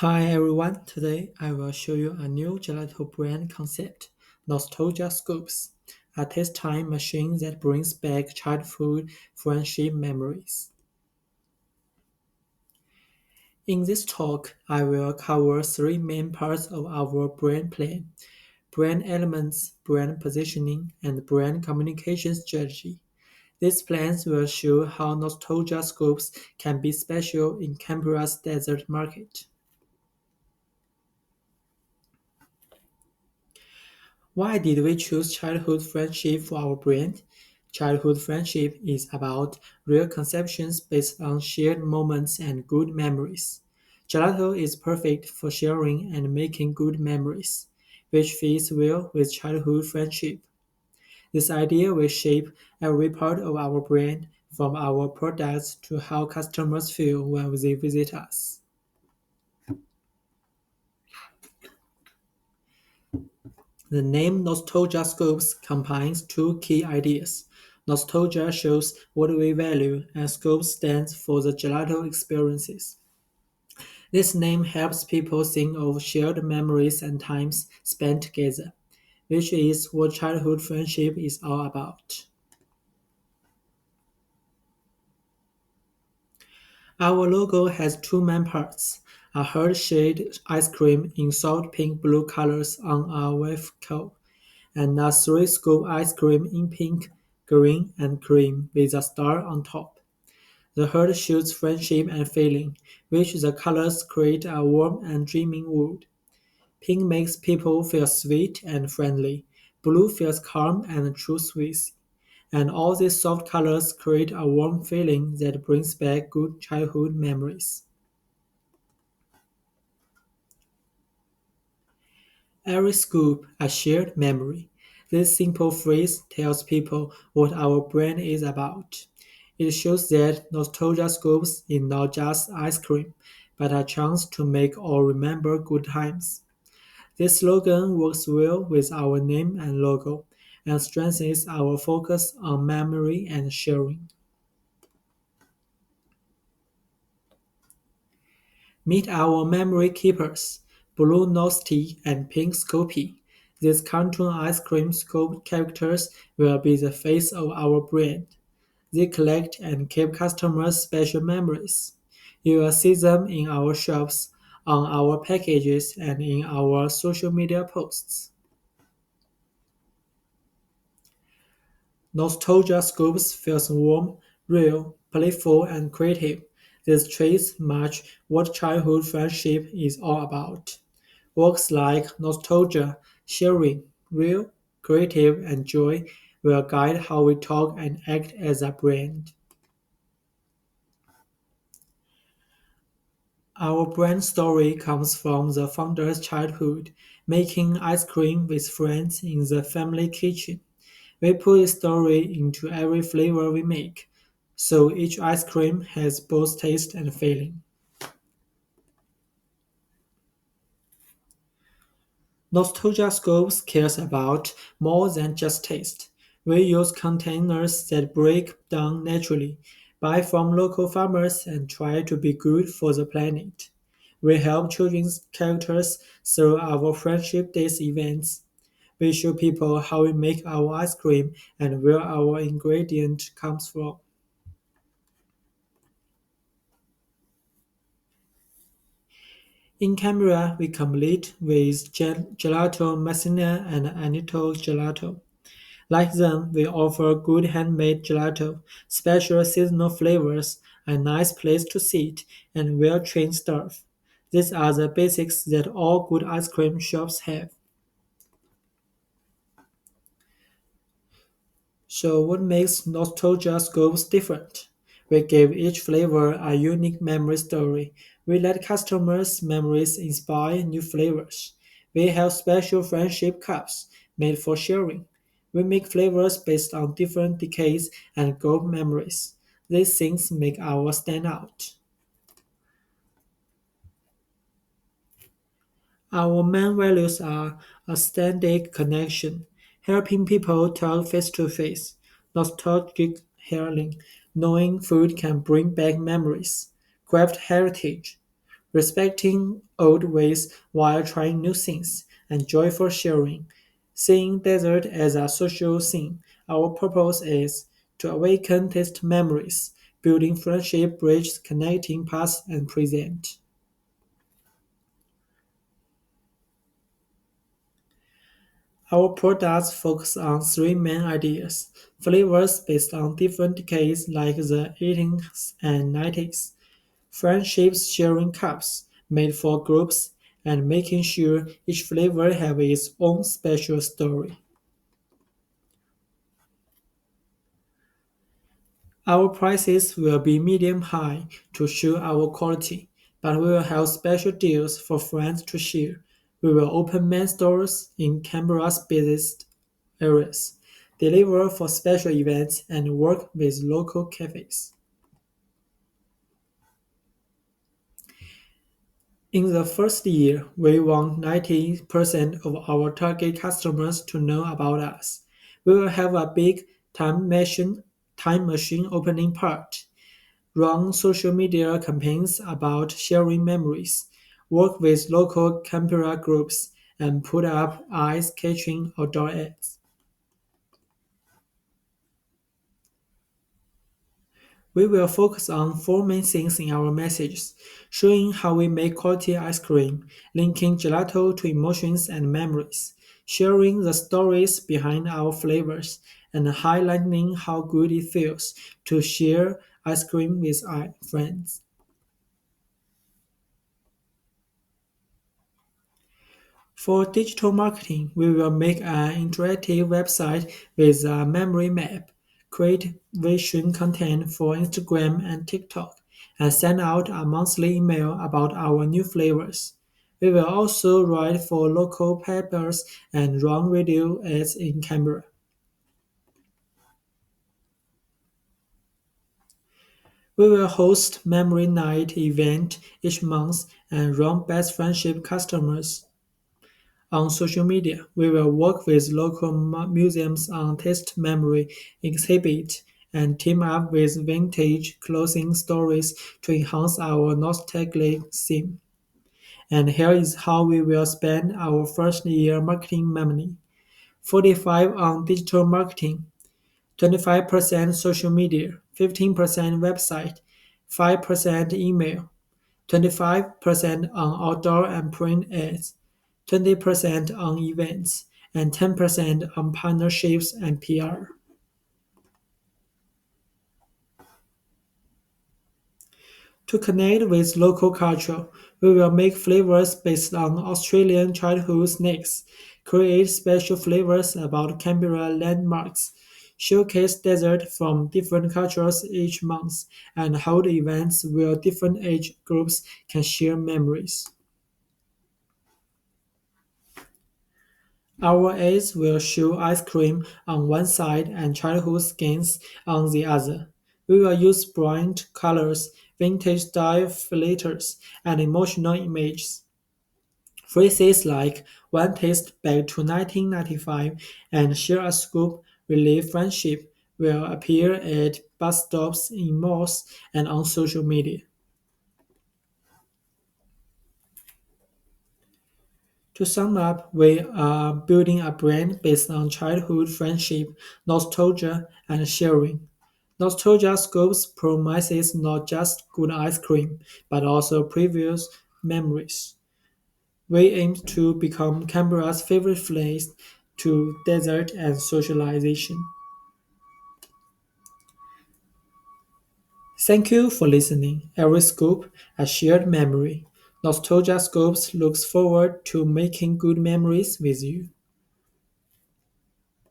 Hi everyone, today I will show you a new gelato brand concept, Nostalgia Scoops, a taste time machine that brings back childhood friendship memories. In this talk, I will cover three main parts of our brand plan: brand elements, brand positioning, and brand communication strategy. These plans will show how Nostalgia Scoops can be special in Canberra's desert market. Why did we choose childhood friendship for our brand? Childhood friendship is about real conceptions based on shared moments and good memories. Gelato is perfect for sharing and making good memories, which fits well with childhood friendship. This idea will shape every part of our brand, from our products to how customers feel when they visit us. The name Nostalgia Scopes combines two key ideas. Nostalgia shows what we value, and Scopes stands for the gelato experiences. This name helps people think of shared memories and times spent together, which is what childhood friendship is all about. Our logo has two main parts: a heart-shaped ice cream in salt pink blue colors on a waffle and a three-scoop ice cream in pink, green, and cream with a star on top. The heart shows friendship and feeling, which the colors create a warm and dreaming mood. Pink makes people feel sweet and friendly. Blue feels calm and trustworthy. And all these soft colors create a warm feeling that brings back good childhood memories. Every scoop a shared memory. This simple phrase tells people what our brand is about. It shows that nostalgia scoops is not just ice cream, but a chance to make or remember good times. This slogan works well with our name and logo and strengthens our focus on memory and sharing. Meet our memory keepers, Blue Nosty and Pink Scoopy. These cartoon ice cream scoop characters will be the face of our brand. They collect and keep customers' special memories. You will see them in our shops, on our packages, and in our social media posts. Nostalgia Scoops feels warm, real, playful, and creative. These traits match what childhood friendship is all about. Works like nostalgia, sharing, real, creative, and joy will guide how we talk and act as a brand. Our brand story comes from the founder's childhood, making ice cream with friends in the family kitchen. We put a story into every flavor we make, so each ice cream has both taste and feeling. Nostalgia Scopes cares about more than just taste. We use containers that break down naturally, buy from local farmers, and try to be good for the planet. We help children's characters through our Friendship Days events. We show people how we make our ice cream and where our ingredient comes from. In Canberra, we complete with Gelato Messina and Anito Gelato. Like them, we offer good handmade gelato, special seasonal flavors, a nice place to sit, and well-trained staff. These are the basics that all good ice cream shops have. So what makes Nostalgia Scopes different? We give each flavor a unique memory story. We let customers' memories inspire new flavors. We have special friendship cups made for sharing. We make flavors based on different decades and gold memories. These things make our stand out. Our main values are aesthetic connection, helping people talk face to face, nostalgic healing, knowing food can bring back memories, craft heritage, respecting old ways while trying new things, and joyful sharing. Seeing desert as a social scene, our purpose is to awaken taste memories, building friendship bridges connecting past and present. Our products focus on three main ideas: flavors based on different decades like the 80s and 90s, friendships sharing cups made for groups, and making sure each flavor has its own special story. Our prices will be medium high to show our quality, but we will have special deals for friends to share. We will open main stores in Canberra's busiest areas, deliver for special events, and work with local cafes. In the first year, we want 90% of our target customers to know about us. We will have a big time machine opening part, run social media campaigns about sharing memories, work with local Canberra groups, and put up eyes-catching outdoor ads. We will focus on four main things in our messages: showing how we make quality ice cream, linking gelato to emotions and memories, sharing the stories behind our flavors, and highlighting how good it feels to share ice cream with our friends. For digital marketing, we will make an interactive website with a memory map, create vision content for Instagram and TikTok, and send out a monthly email about our new flavors. We will also write for local papers and run radio ads in Canberra. We will host Memory Night event each month and run best friendship customers. On social media, we will work with local museums on taste memory exhibit and team up with vintage clothing stores to enhance our nostalgic theme. And here is how we will spend our first year marketing money: 45 on digital marketing, 25% social media, 15% website, 5% email, 25% on outdoor and print ads, 20% on events, and 10% on partnerships and PR. To connect with local culture, we will make flavors based on Australian childhood snacks, create special flavors about Canberra landmarks, showcase desserts from different cultures each month, and hold events where different age groups can share memories. Our ads will show ice cream on one side and childhood skins on the other. We will use bright colors, vintage style filters, and emotional images. Phrases like "one taste back to 1995" and "share a scoop, relive friendship" will appear at bus stops, in malls, and on social media. To sum up, we are building a brand based on childhood friendship, nostalgia, and sharing. Nostalgia Scopes promises not just good ice cream, but also previous memories. We aim to become Canberra's favorite place to desert and socialization. Thank you for listening. Every scoop, a shared memory. Nostalgia Scopes looks forward to making good memories with you.